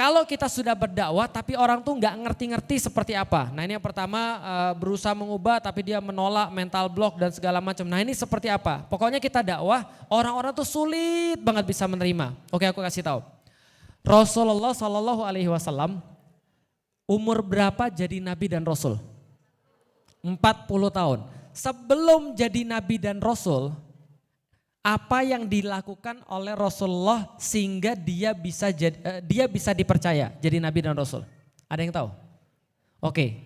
Kalau kita sudah berdakwah tapi orang tuh nggak ngerti-ngerti seperti apa. Nah ini yang pertama berusaha mengubah tapi dia menolak, mental block dan segala macam. Nah ini seperti apa? Pokoknya kita dakwah orang-orang tuh sulit banget bisa menerima. Oke aku kasih tahu. Rasulullah Shallallahu Alaihi Wasallam umur berapa jadi nabi dan rasul? 40 tahun. Sebelum jadi nabi dan rasul, apa yang dilakukan oleh Rasulullah sehingga dia bisa dipercaya jadi nabi dan rasul? Ada yang tahu? Oke.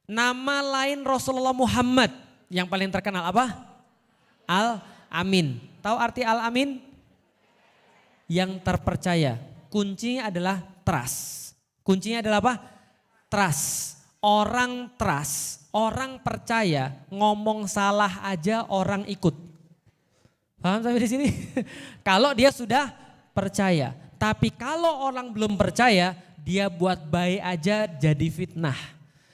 Nama lain Rasulullah Muhammad yang paling terkenal apa? Al-Amin. Tahu arti Al-Amin? Yang terpercaya. Kuncinya adalah trust. Kuncinya adalah apa? Trust. Orang trust, orang percaya, ngomong salah aja orang ikut. Paham sampai di sini? Kalau dia sudah percaya, tapi kalau orang belum percaya, dia buat baik aja jadi fitnah.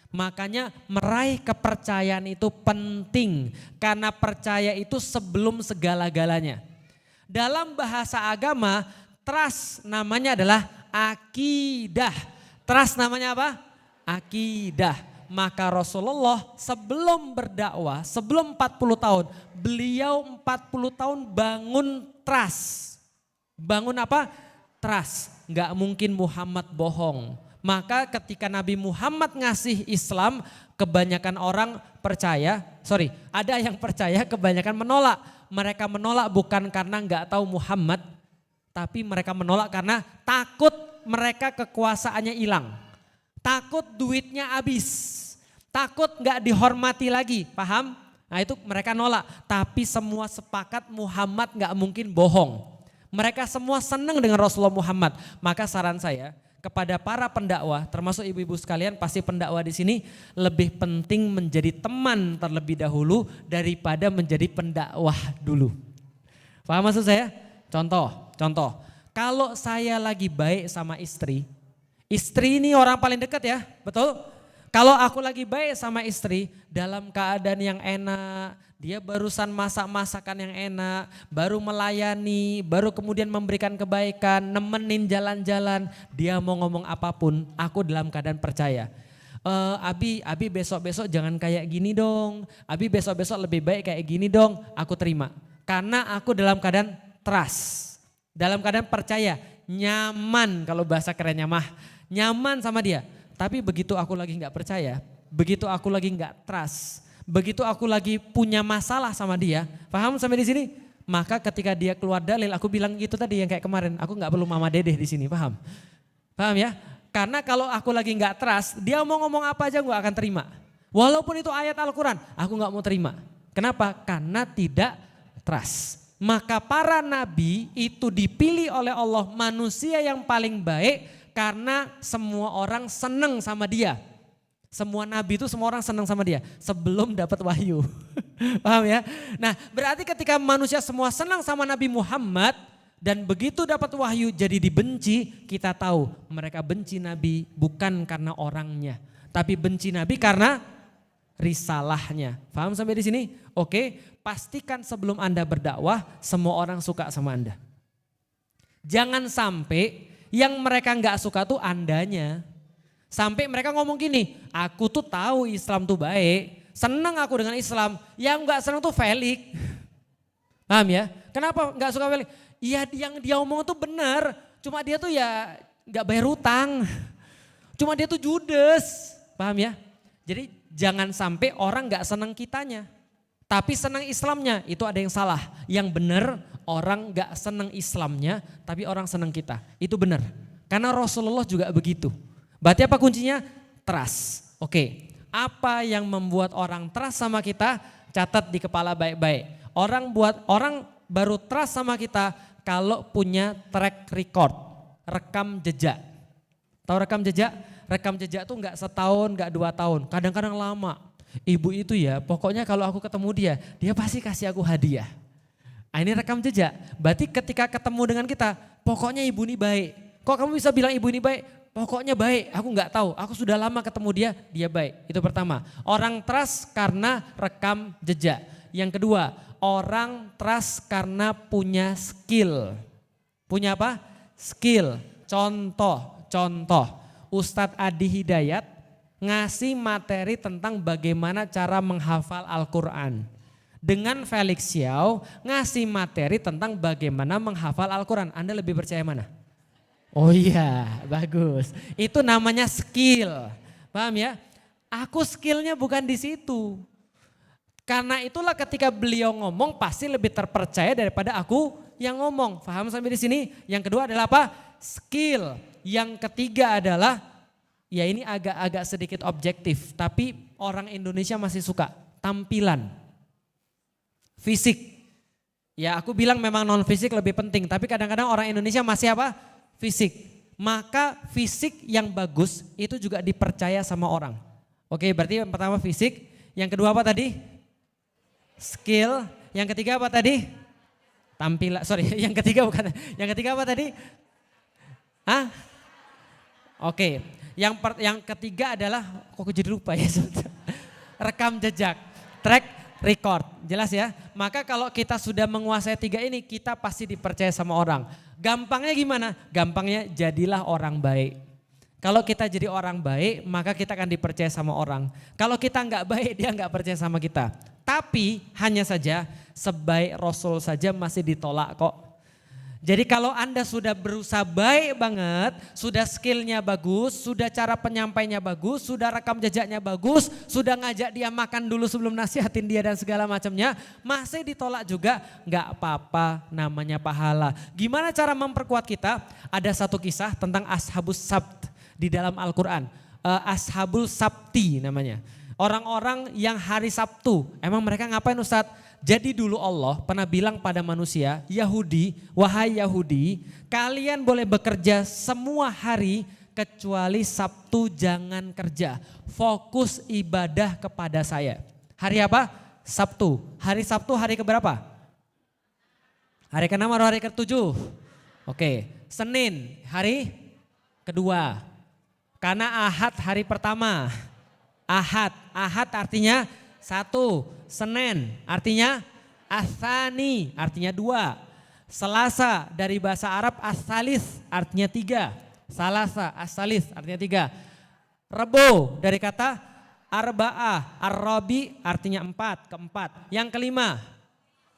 Makanya meraih kepercayaan itu penting, karena percaya itu sebelum segala-galanya. Dalam bahasa agama, trust namanya adalah akidah. Trust namanya apa? Akidah. Maka Rasulullah sebelum berdakwah, sebelum 40 tahun, beliau 40 tahun bangun trust. Bangun apa? Trust. Gak mungkin Muhammad bohong. Maka ketika Nabi Muhammad ngasih Islam, kebanyakan orang percaya, ada yang percaya, kebanyakan menolak. Mereka menolak bukan karena gak tahu Muhammad, tapi mereka menolak karena takut mereka kekuasaannya hilang. Takut duitnya habis, takut gak dihormati lagi, paham? Nah itu mereka nolak, tapi semua sepakat Muhammad gak mungkin bohong. Mereka semua senang dengan Rasulullah Muhammad. Maka saran saya kepada para pendakwah, termasuk ibu-ibu sekalian, pasti pendakwah di sini lebih penting menjadi teman terlebih dahulu daripada menjadi pendakwah dulu. Paham maksud saya? Contoh. Kalau saya lagi baik sama istri ini orang paling dekat ya, betul? Kalau aku lagi baik sama istri, dalam keadaan yang enak, dia barusan masak masakan yang enak, baru melayani, baru kemudian memberikan kebaikan, nemenin jalan-jalan, dia mau ngomong apapun, aku dalam keadaan percaya. Abi besok-besok jangan kayak gini dong, Abi besok-besok lebih baik kayak gini dong, aku terima. Karena aku dalam keadaan trust, dalam keadaan percaya, nyaman kalau bahasa kerennya mah. Nyaman sama dia, tapi begitu aku lagi gak percaya, begitu aku lagi gak trust, begitu aku lagi punya masalah sama dia, paham sampai di sini? Maka ketika dia keluar dalil, aku bilang itu tadi yang kayak kemarin, aku gak perlu mama dedeh di sini, paham? Paham ya? Karena kalau aku lagi gak trust, dia mau ngomong apa aja gue akan terima. Walaupun itu ayat Al-Quran, aku gak mau terima. Kenapa? Karena tidak trust. Maka para nabi itu dipilih oleh Allah manusia yang paling baik, karena semua orang senang sama dia. Semua nabi itu semua orang senang sama dia sebelum dapat wahyu. Paham ya? Nah berarti ketika manusia semua senang sama Nabi Muhammad dan begitu dapat wahyu jadi dibenci, kita tahu mereka benci nabi bukan karena orangnya, tapi benci nabi karena risalahnya. Paham sampai di sini? Oke, pastikan sebelum Anda berdakwah semua orang suka sama Anda. Jangan sampai yang mereka nggak suka tuh Andanya. Sampai mereka ngomong gini, aku tuh tahu Islam tuh baik, senang aku dengan Islam. Yang nggak senang tuh Felix. Paham ya? Kenapa nggak suka Felix? Iya yang dia omong tuh benar, cuma dia tuh ya nggak bayar utang. Cuma dia tuh judes. Paham ya? Jadi jangan sampai orang nggak senang kitanya, tapi senang Islamnya, itu ada yang salah. Yang benar orang gak senang Islamnya tapi orang senang kita, itu benar. Karena Rasulullah juga begitu. Berarti apa kuncinya? Trust. Oke, apa yang membuat orang trust sama kita? Catat di kepala baik-baik. Orang baru trust sama kita kalau punya track record, rekam jejak. Tahu rekam jejak? Rekam jejak tuh gak setahun, gak 2 tahun, kadang-kadang lama. Ibu itu ya pokoknya kalau aku ketemu dia pasti kasih aku hadiah. Nah, ini rekam jejak. Berarti ketika ketemu dengan kita, pokoknya ibu ini baik. Kok kamu bisa bilang ibu ini baik? Pokoknya baik, aku gak tahu. Aku sudah lama ketemu dia baik. Itu pertama. Orang trust karena rekam jejak. Yang kedua, orang trust karena punya skill. Punya apa? Skill. Contoh Contoh, Ustadz Adi Hidayat ngasih materi tentang bagaimana cara menghafal Al-Quran. Dengan Felix Xiao ngasih materi tentang bagaimana menghafal Al-Quran. Anda lebih percaya mana? Oh iya, bagus. Itu namanya skill. Paham ya? Aku skillnya bukan di situ. Karena itulah ketika beliau ngomong pasti lebih terpercaya daripada aku yang ngomong. Paham sampai di sini? Yang kedua adalah apa? Skill. Yang ketiga adalah, ya ini agak-agak sedikit objektif. Tapi orang Indonesia masih suka tampilan. Fisik. Ya aku bilang memang non fisik lebih penting. Tapi kadang-kadang orang Indonesia masih apa? Fisik. Maka fisik yang bagus itu juga dipercaya sama orang. Oke, berarti yang pertama fisik. Yang kedua apa tadi? Skill. Yang ketiga apa tadi? Tampilan. Sorry, yang ketiga bukan. Yang ketiga apa tadi? Hah? Oke, yang ketiga adalah, kok aku jadi lupa ya, rekam jejak, track record, jelas ya. Maka kalau kita sudah menguasai tiga ini, kita pasti dipercaya sama orang. Gampangnya gimana? Gampangnya jadilah orang baik. Kalau kita jadi orang baik, maka kita akan dipercaya sama orang. Kalau kita nggak baik, dia nggak percaya sama kita. Tapi hanya saja sebaik Rasul saja masih ditolak kok. Jadi kalau Anda sudah berusaha baik banget, sudah skillnya bagus, sudah cara penyampainya bagus, sudah rekam jejaknya bagus, sudah ngajak dia makan dulu sebelum nasihatin dia dan segala macamnya, masih ditolak juga, nggak apa-apa, namanya pahala. Gimana cara memperkuat kita? Ada satu kisah tentang Ashabus Sabt di dalam Al-Quran. Ashabul Sabti namanya. Orang-orang yang hari Sabtu, emang mereka ngapain Ustadz? Jadi dulu Allah pernah bilang pada manusia, Yahudi, wahai Yahudi, kalian boleh bekerja semua hari kecuali Sabtu jangan kerja. Fokus ibadah kepada saya. Hari apa? Sabtu. Hari Sabtu hari keberapa? Hari ke-6 atau hari ke-7? Oke. Senin hari kedua. Karena Ahad hari pertama. Ahad artinya satu, Senin artinya Atsani artinya dua, Selasa dari bahasa Arab As-Salis artinya tiga, Salasa As-Salis artinya tiga, Rebo dari kata Arba'ah, Ar-Rabi artinya empat, keempat. Yang kelima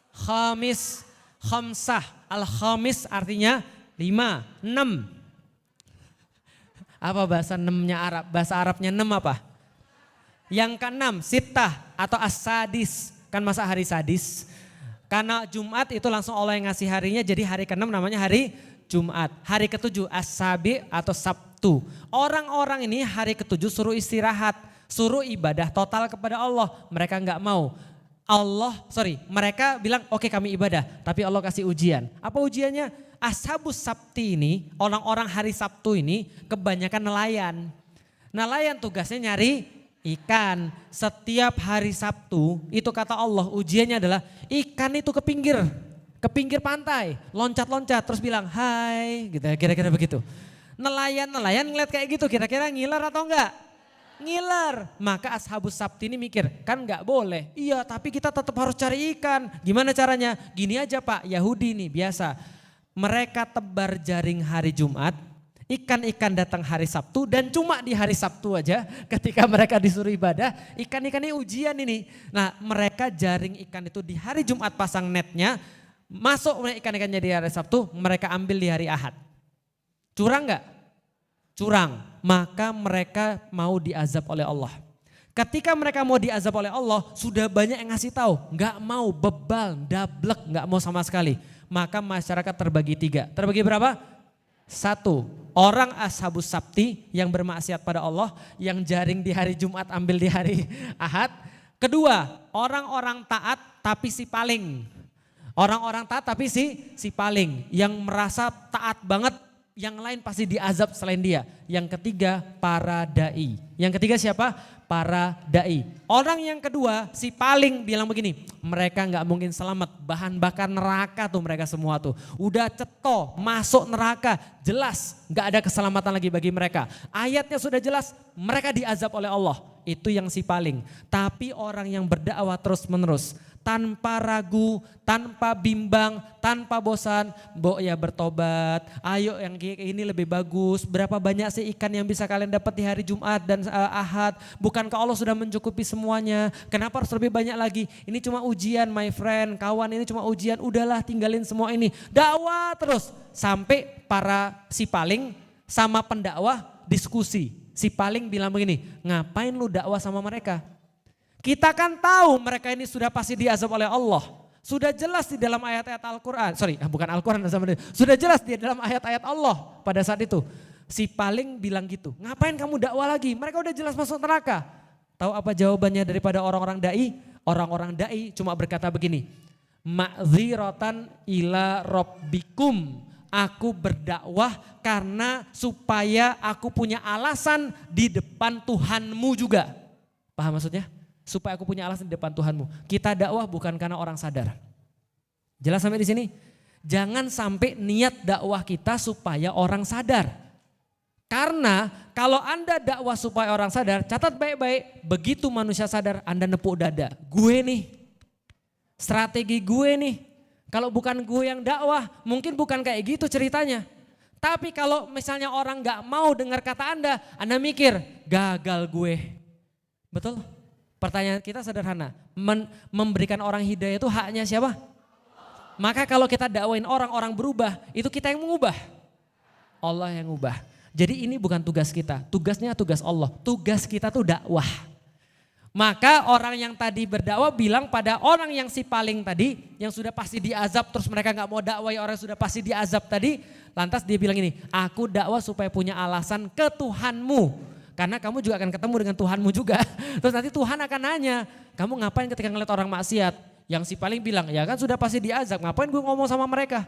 Khamis, Khamsah, Al-Khamis artinya lima, enam. Apa bahasa enamnya Arab? Bahasa Arabnya enam apa? Yang keenam, Sittah atau As-Sadis, kan masa hari sadis. Karena Jumat itu langsung Allah yang ngasih harinya, jadi hari keenam namanya hari Jumat. Hari ketujuh, As-Sabi atau Sabtu. Orang-orang ini hari ketujuh suruh istirahat, suruh ibadah total kepada Allah. Mereka nggak mau. Mereka bilang oke, kami ibadah, tapi Allah kasih ujian. Apa ujiannya? Ashabus Sabti ini, orang-orang hari Sabtu ini kebanyakan nelayan. Nelayan tugasnya nyari ikan. Setiap hari Sabtu itu kata Allah ujiannya adalah ikan itu ke pinggir pantai, loncat-loncat terus bilang hai gitu, kira-kira begitu. Nelayan ngeliat kayak gitu, kira-kira ngiler atau enggak? Ngiler. Maka Ashabus Sabti ini mikir, kan enggak boleh. Iya, tapi kita tetap harus cari ikan. Gimana caranya? Gini aja Pak, Yahudi nih biasa. Mereka tebar jaring hari Jumat, ikan-ikan datang hari Sabtu, dan cuma di hari Sabtu aja ketika mereka disuruh ibadah, ikan-ikan ini ujian ini. Nah, mereka jaring ikan itu di hari Jumat, pasang netnya, masuk ikan-ikannya di hari Sabtu, mereka ambil di hari Ahad. Curang enggak? Curang. Maka mereka mau diazab oleh Allah. Ketika mereka mau diazab oleh Allah, sudah banyak yang ngasih tahu, enggak mau, bebal, dablek, enggak mau sama sekali. Maka masyarakat terbagi tiga. Terbagi berapa? Satu, orang Ashabus Sabti yang bermaksiat pada Allah, yang jaring di hari Jumat ambil di hari Ahad. Kedua, orang-orang taat tapi si paling. Orang-orang taat tapi si paling, yang merasa taat banget, yang lain pasti diazab selain dia. Yang ketiga, para dai. Yang ketiga siapa? Para dai. Orang yang kedua, si paling bilang begini, mereka nggak mungkin selamat, bahan bakar neraka tuh mereka semua tuh. Udah ceto, masuk neraka, jelas nggak ada keselamatan lagi bagi mereka. Ayatnya sudah jelas, mereka diazab oleh Allah. Itu yang si paling. Tapi orang yang berdakwah terus menerus, tanpa ragu, tanpa bimbang, tanpa bosan. Mbok ya bertobat, ayo yang ini lebih bagus. Berapa banyak sih ikan yang bisa kalian dapat di hari Jumat dan Ahad? Bukankah Allah sudah mencukupi semuanya? Kenapa harus lebih banyak lagi? Ini cuma ujian my friend, kawan, ini cuma ujian. Udahlah tinggalin semua ini. Dakwah terus sampai para si paling sama pendakwah diskusi. Si paling bilang begini, ngapain lu dakwah sama mereka? Kita kan tahu mereka ini sudah pasti diazab oleh Allah. Sudah jelas di dalam ayat-ayat Al-Quran. Bukan Al-Quran. Sudah jelas di dalam ayat-ayat Allah pada saat itu. Si paling bilang gitu, ngapain kamu dakwah lagi? Mereka udah jelas masuk neraka. Tahu apa jawabannya daripada orang-orang da'i? Orang-orang da'i cuma berkata begini, ma'dziratan ila rabbikum. Aku berdakwah karena supaya aku punya alasan di depan Tuhanmu juga. Paham maksudnya? Supaya aku punya alasan di depan Tuhanmu. Kita dakwah bukan karena orang sadar. Jelas sampai di sini? Jangan sampai niat dakwah kita supaya orang sadar. Karena kalau Anda dakwah supaya orang sadar, catat baik-baik, begitu manusia sadar Anda nepuk dada. Gue nih, strategi gue nih. Kalau bukan gue yang dakwah, mungkin bukan kayak gitu ceritanya. Tapi kalau misalnya orang gak mau dengar kata Anda mikir, gagal gue. Betul? Pertanyaan kita sederhana, memberikan orang hidayah itu haknya siapa? Maka kalau kita dakwain orang berubah, itu kita yang mengubah. Allah yang mengubah. Jadi ini bukan tugas kita, tugasnya tugas Allah. Tugas kita tuh dakwah. Maka orang yang tadi berdakwah bilang pada orang yang si paling tadi, yang sudah pasti diazab terus mereka gak mau dakwah orang yang sudah pasti diazab tadi. Lantas dia bilang ini, aku dakwah supaya punya alasan ke Tuhanmu. Karena kamu juga akan ketemu dengan Tuhanmu juga. Terus nanti Tuhan akan nanya, kamu ngapain ketika ngeliat orang maksiat? Yang si paling bilang, ya kan sudah pasti diazab, ngapain gue ngomong sama mereka?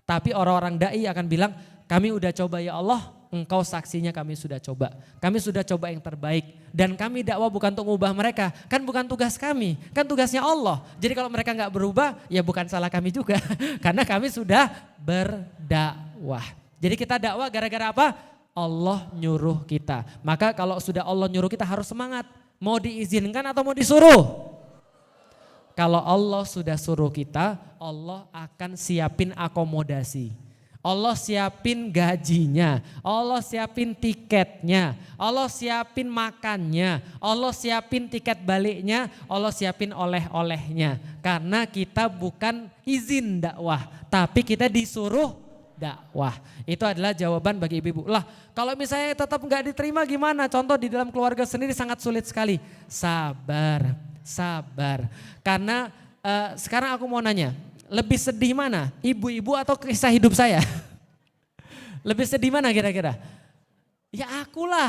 Tapi orang-orang da'i akan bilang, kami udah coba ya Allah, engkau saksinya kami sudah coba. Kami sudah coba yang terbaik. Dan kami dakwah bukan untuk mengubah mereka. Kan bukan tugas kami, kan tugasnya Allah. Jadi kalau mereka gak berubah, ya bukan salah kami juga. Karena kami sudah berdakwah. Jadi kita dakwah gara-gara apa? Allah nyuruh kita. Maka kalau sudah Allah nyuruh kita harus semangat. Mau diizinkan atau mau disuruh? Kalau Allah sudah suruh kita, Allah akan siapin akomodasi. Allah siapin gajinya, Allah siapin tiketnya, Allah siapin makannya, Allah siapin tiket baliknya, Allah siapin oleh-olehnya. Karena kita bukan izin dakwah, tapi kita disuruh dakwah. Itu adalah jawaban bagi ibu-ibu. Lah kalau misalnya tetap nggak diterima gimana? Contoh di dalam keluarga sendiri sangat sulit sekali. Sabar, sabar. Karena sekarang aku mau nanya. Lebih sedih mana? Ibu-ibu atau kisah hidup saya? Lebih sedih mana kira-kira? Ya akulah.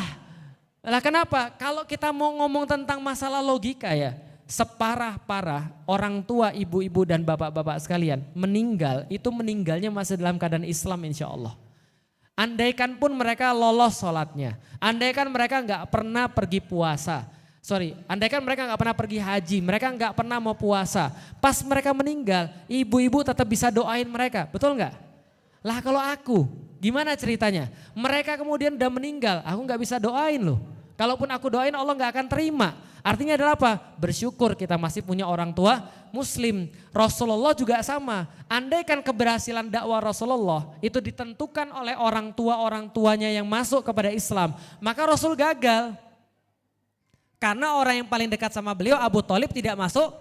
Lah kenapa? Kalau kita mau ngomong tentang masalah logika ya. Separah-parah orang tua, ibu-ibu dan bapak-bapak sekalian meninggal. Itu meninggalnya masih dalam keadaan Islam insya Allah. Andaikan pun mereka lolos sholatnya. Andaikan mereka gak pernah pergi puasa. Andaikan mereka gak pernah pergi haji, mereka gak pernah mau puasa. Pas mereka meninggal, ibu-ibu tetap bisa doain mereka, betul gak? Lah kalau aku, gimana ceritanya? Mereka kemudian udah meninggal, aku gak bisa doain loh. Kalaupun aku doain Allah gak akan terima. Artinya adalah apa? Bersyukur kita masih punya orang tua muslim. Rasulullah juga sama. Andaikan keberhasilan dakwah Rasulullah itu ditentukan oleh orang tuanya yang masuk kepada Islam, maka Rasul gagal. Karena orang yang paling dekat sama beliau Abu Thalib tidak masuk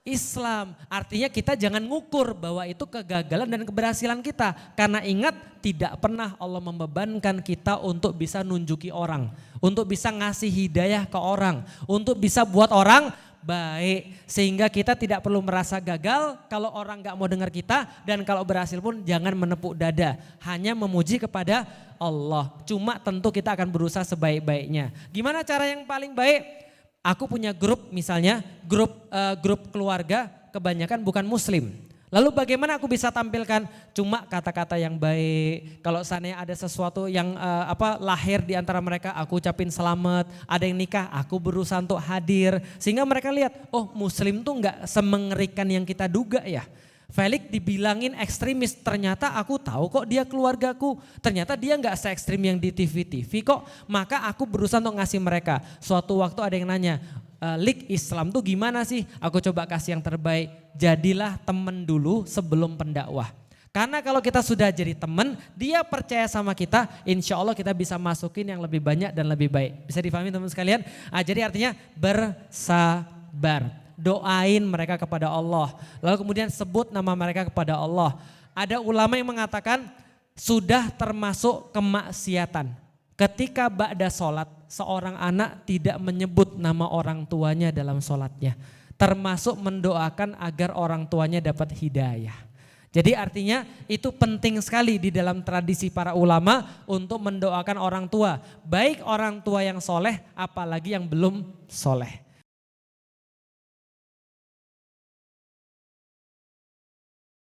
Islam. Artinya kita jangan ngukur bahwa itu kegagalan dan keberhasilan kita. Karena ingat tidak pernah Allah membebankan kita untuk bisa nunjuki orang. Untuk bisa ngasih hidayah ke orang. Untuk bisa buat orang baik. Sehingga kita tidak perlu merasa gagal kalau orang gak mau dengar kita. Dan kalau berhasil pun jangan menepuk dada. Hanya memuji kepada Allah. Cuma tentu kita akan berusaha sebaik-baiknya. Gimana cara yang paling baik? Aku punya grup misalnya, grup keluarga kebanyakan bukan muslim. Lalu bagaimana aku bisa tampilkan? Cuma kata-kata yang baik. Kalau seandainya ada sesuatu yang lahir di antara mereka, aku ucapin selamat. Ada yang nikah, aku berusaha untuk hadir. Sehingga mereka lihat, oh muslim tuh gak semengerikan yang kita duga ya. Felix dibilangin ekstremis, ternyata aku tahu kok dia keluargaku. Ternyata dia gak se-ekstrim yang di TV-TV kok. Maka aku berusaha untuk ngasih mereka. Suatu waktu ada yang nanya, Lik Islam tuh gimana sih? Aku coba kasih yang terbaik. Jadilah temen dulu sebelum pendakwah. Karena kalau kita sudah jadi teman, dia percaya sama kita, insya Allah kita bisa masukin yang lebih banyak dan lebih baik. Bisa difahami teman sekalian? Jadi artinya bersabar. Doain mereka kepada Allah. Lalu kemudian sebut nama mereka kepada Allah. Ada ulama yang mengatakan sudah termasuk kemaksiatan. Ketika ba'da sholat, seorang anak tidak menyebut nama orang tuanya dalam sholatnya. Termasuk mendoakan agar orang tuanya dapat hidayah. Jadi artinya itu penting sekali di dalam tradisi para ulama untuk mendoakan orang tua. Baik orang tua yang soleh apalagi yang belum soleh.